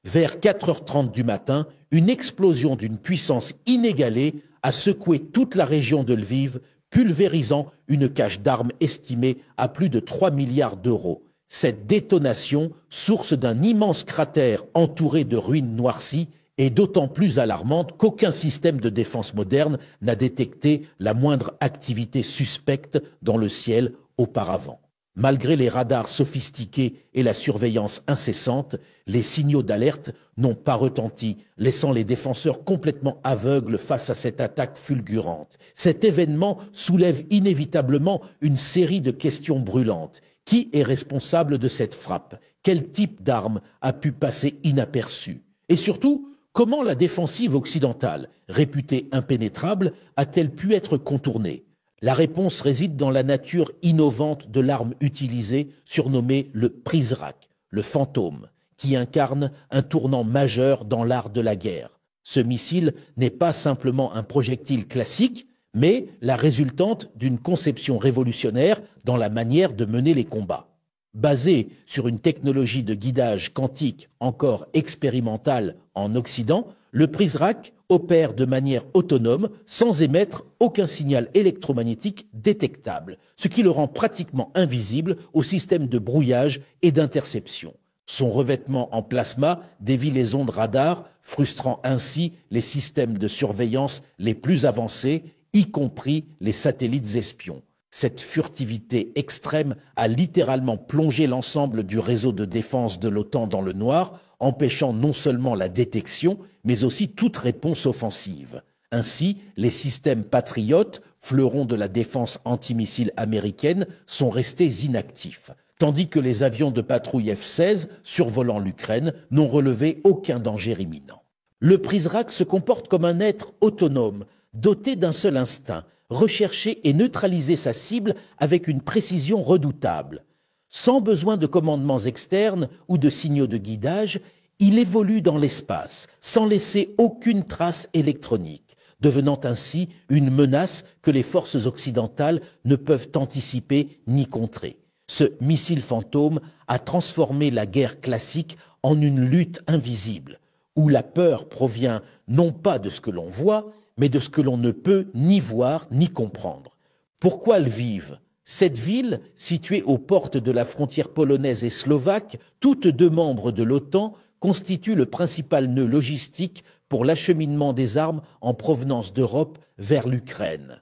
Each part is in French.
Vers 4h30 du matin, une explosion d'une puissance inégalée a secoué toute la région de Lviv, pulvérisant une cache d'armes estimée à plus de 3 milliards d'euros. Cette détonation, source d'un immense cratère entouré de ruines noircies, est d'autant plus alarmante qu'aucun système de défense moderne n'a détecté la moindre activité suspecte dans le ciel auparavant. Malgré les radars sophistiqués et la surveillance incessante, les signaux d'alerte n'ont pas retenti, laissant les défenseurs complètement aveugles face à cette attaque fulgurante. Cet événement soulève inévitablement une série de questions brûlantes. Qui est responsable de cette frappe? Quel type d'arme a pu passer inaperçu? Et surtout, comment la défensive occidentale, réputée impénétrable, a-t-elle pu être contournée? La réponse réside dans la nature innovante de l'arme utilisée, surnommée le Prizrak, le fantôme, qui incarne un tournant majeur dans l'art de la guerre. Ce missile n'est pas simplement un projectile classique, mais la résultante d'une conception révolutionnaire dans la manière de mener les combats. Basé sur une technologie de guidage quantique encore expérimentale en Occident, le Prizrak opère de manière autonome sans émettre aucun signal électromagnétique détectable, ce qui le rend pratiquement invisible au système de brouillage et d'interception. Son revêtement en plasma dévie les ondes radar, frustrant ainsi les systèmes de surveillance les plus avancés, y compris les satellites espions. Cette furtivité extrême a littéralement plongé l'ensemble du réseau de défense de l'OTAN dans le noir, empêchant non seulement la détection, mais aussi toute réponse offensive. Ainsi, les systèmes patriotes, fleurons de la défense antimissile américaine, sont restés inactifs, tandis que les avions de patrouille F-16, survolant l'Ukraine, n'ont relevé aucun danger imminent. Le Prizrak se comporte comme un être autonome, doté d'un seul instinct, rechercher et neutraliser sa cible avec une précision redoutable. Sans besoin de commandements externes ou de signaux de guidage, il évolue dans l'espace, sans laisser aucune trace électronique, devenant ainsi une menace que les forces occidentales ne peuvent anticiper ni contrer. Ce missile fantôme a transformé la guerre classique en une lutte invisible, où la peur provient non pas de ce que l'on voit, mais de ce que l'on ne peut ni voir ni comprendre. Pourquoi Lviv? Cette ville, située aux portes de la frontière polonaise et slovaque, toutes deux membres de l'OTAN, constitue le principal nœud logistique pour l'acheminement des armes en provenance d'Europe vers l'Ukraine.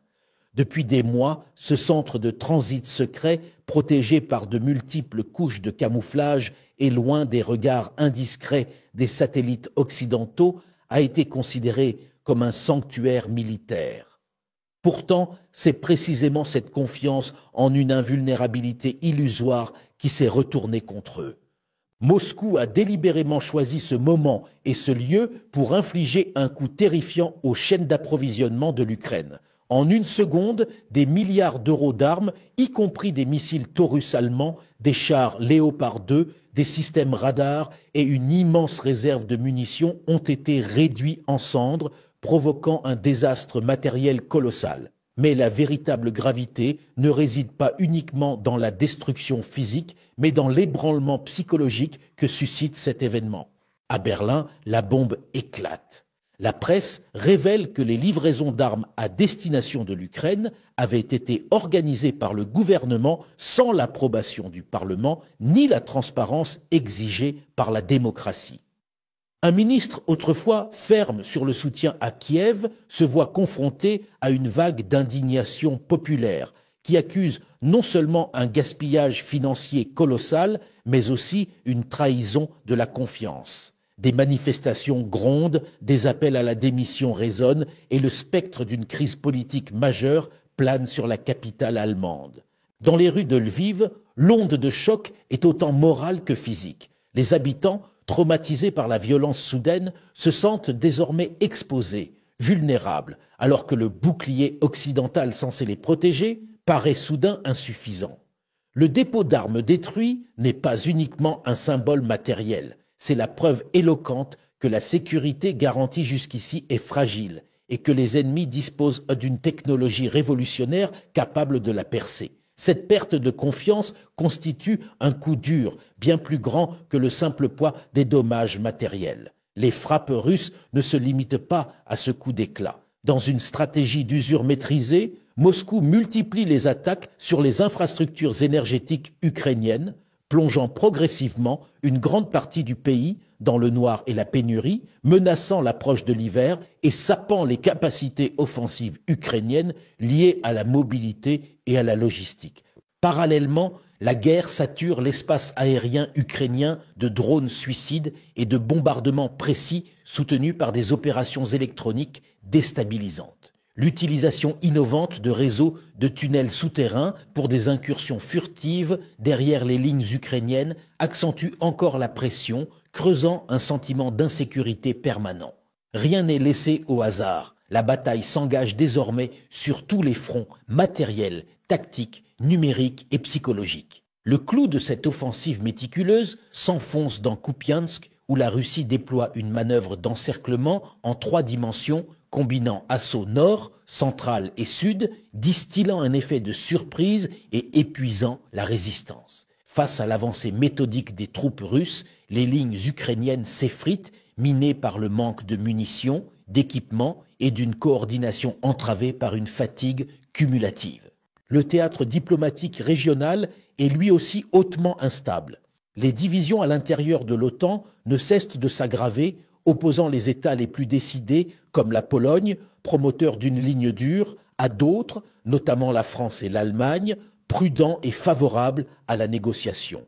Depuis des mois, ce centre de transit secret, protégé par de multiples couches de camouflage et loin des regards indiscrets des satellites occidentaux, a été considéré comme un sanctuaire militaire. Pourtant, c'est précisément cette confiance en une invulnérabilité illusoire qui s'est retournée contre eux. Moscou a délibérément choisi ce moment et ce lieu pour infliger un coup terrifiant aux chaînes d'approvisionnement de l'Ukraine. En une seconde, des milliards d'euros d'armes, y compris des missiles Taurus allemands, des chars Léopard 2, des systèmes radars et une immense réserve de munitions ont été réduits en cendres, provoquant un désastre matériel colossal. Mais la véritable gravité ne réside pas uniquement dans la destruction physique, mais dans l'ébranlement psychologique que suscite cet événement. À Berlin, la bombe éclate. La presse révèle que les livraisons d'armes à destination de l'Ukraine avaient été organisées par le gouvernement sans l'approbation du Parlement ni la transparence exigée par la démocratie. Un ministre autrefois ferme sur le soutien à Kiev se voit confronté à une vague d'indignation populaire qui accuse non seulement un gaspillage financier colossal, mais aussi une trahison de la confiance. Des manifestations grondent, des appels à la démission résonnent et le spectre d'une crise politique majeure plane sur la capitale allemande. Dans les rues de Lviv, l'onde de choc est autant morale que physique. Les habitants, traumatisés par la violence soudaine, se sentent désormais exposés, vulnérables, alors que le bouclier occidental censé les protéger paraît soudain insuffisant. Le dépôt d'armes détruit n'est pas uniquement un symbole matériel, c'est la preuve éloquente que la sécurité garantie jusqu'ici est fragile et que les ennemis disposent d'une technologie révolutionnaire capable de la percer. Cette perte de confiance constitue un coup dur, bien plus grand que le simple poids des dommages matériels. Les frappes russes ne se limitent pas à ce coup d'éclat. Dans une stratégie d'usure maîtrisée, Moscou multiplie les attaques sur les infrastructures énergétiques ukrainiennes, plongeant progressivement une grande partie du pays dans le noir et la pénurie, menaçant l'approche de l'hiver et sapant les capacités offensives ukrainiennes liées à la mobilité et à la logistique. Parallèlement, la guerre sature l'espace aérien ukrainien de drones suicides et de bombardements précis soutenus par des opérations électroniques déstabilisantes. L'utilisation innovante de réseaux de tunnels souterrains pour des incursions furtives derrière les lignes ukrainiennes accentue encore la pression, creusant un sentiment d'insécurité permanent. Rien n'est laissé au hasard. La bataille s'engage désormais sur tous les fronts matériels, tactiques, numériques et psychologiques. Le clou de cette offensive méticuleuse s'enfonce dans Kupiansk, où la Russie déploie une manœuvre d'encerclement en 3 dimensions, combinant assaut nord, central et sud, distillant un effet de surprise et épuisant la résistance. Face à l'avancée méthodique des troupes russes, les lignes ukrainiennes s'effritent, minées par le manque de munitions, d'équipements et d'une coordination entravée par une fatigue cumulative. Le théâtre diplomatique régional est lui aussi hautement instable. Les divisions à l'intérieur de l'OTAN ne cessent de s'aggraver, opposant les États les plus décidés, comme la Pologne, promoteur d'une ligne dure, à d'autres, notamment la France et l'Allemagne, prudents et favorables à la négociation.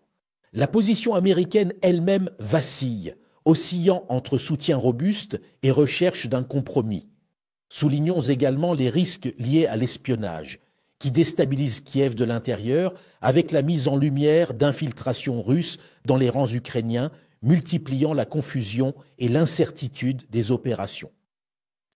La position américaine elle-même vacille, oscillant entre soutien robuste et recherche d'un compromis. Soulignons également les risques liés à l'espionnage, qui déstabilise Kiev de l'intérieur avec la mise en lumière d'infiltrations russes dans les rangs ukrainiens, multipliant la confusion et l'incertitude des opérations.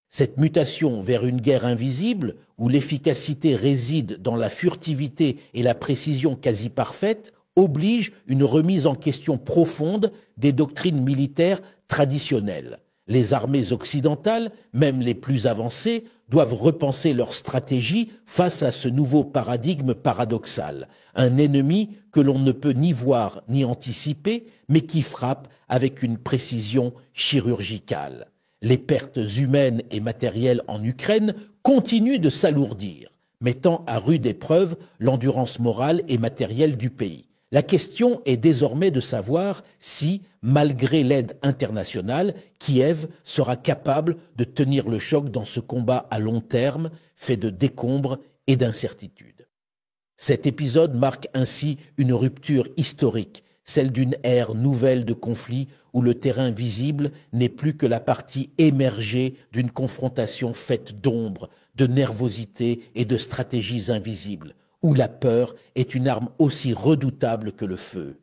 Cette mutation vers une guerre invisible, où l'efficacité réside dans la furtivité et la précision quasi parfaite, oblige une remise en question profonde des doctrines militaires traditionnelles. Les armées occidentales, même les plus avancées, doivent repenser leur stratégie face à ce nouveau paradigme paradoxal, un ennemi que l'on ne peut ni voir ni anticiper, mais qui frappe avec une précision chirurgicale. Les pertes humaines et matérielles en Ukraine continuent de s'alourdir, mettant à rude épreuve l'endurance morale et matérielle du pays. La question est désormais de savoir si, malgré l'aide internationale, Kiev sera capable de tenir le choc dans ce combat à long terme, fait de décombres et d'incertitudes. Cet épisode marque ainsi une rupture historique, celle d'une ère nouvelle de conflit où le terrain visible n'est plus que la partie émergée d'une confrontation faite d'ombre, de nervosité et de stratégies invisibles, où la peur est une arme aussi redoutable que le feu.